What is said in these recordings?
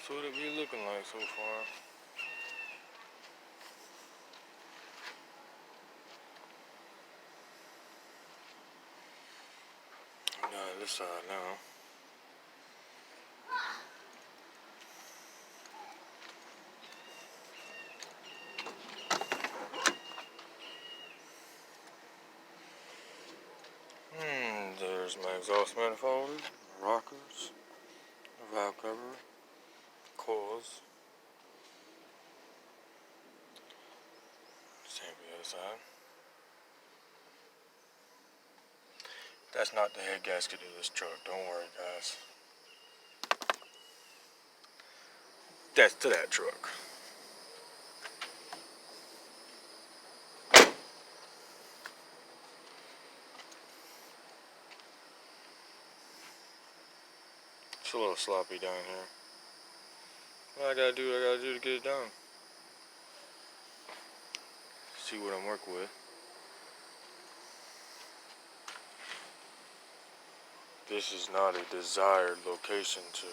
That's what it be looking like so far. Now this side now. There's my exhaust manifold, rockers, valve cover, coils. Same for the other side. That's not the head gasket of this truck. Don't worry, guys. That's to that truck. It's a little sloppy down here. What I gotta do to get it done. See what I'm working with. This is not a desired location to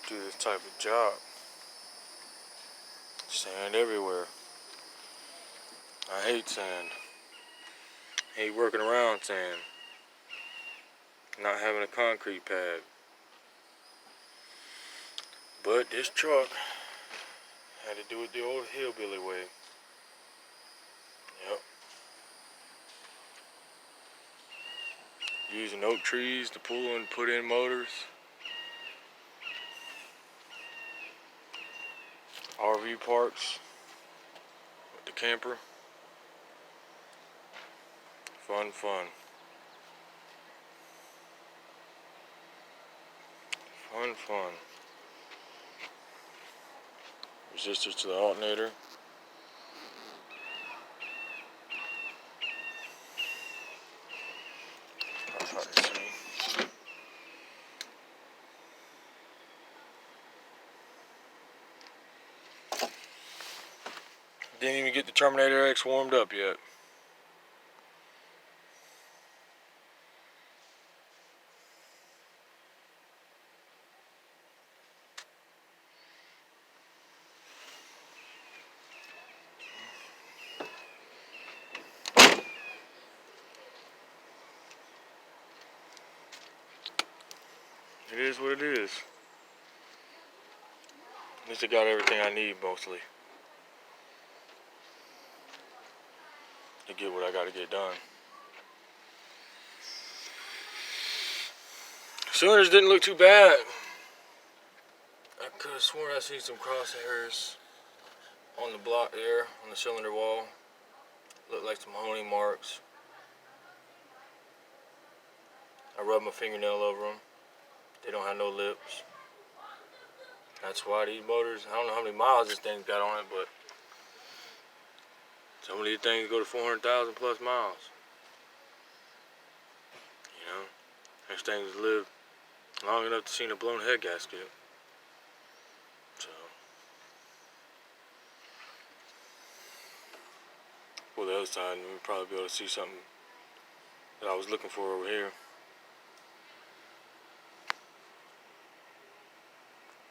do this type of job. Sand everywhere. I hate sand. Hate working around sand. Not having a concrete pad. But this truck had to do it the old hillbilly way. Yep. Using oak trees to pull and put in motors. RV parks with the camper. Fun. Fun. Resistors to the alternator. Didn't even get the Terminator X warmed up yet. It is what it is. At least I got everything I need mostly to get what I got to get done. Cylinders didn't look too bad. I could have sworn I seen some crosshairs on the block there, on the cylinder wall. Looked like some honing marks. I rubbed my fingernail over them. They don't have no lips. That's why these motors, I don't know how many miles this thing's got on it, but some of these things go to 400,000 plus miles. You know, these things live long enough to see a blown head gasket. So, for the other side, we'll probably be able to see something that I was looking for over here.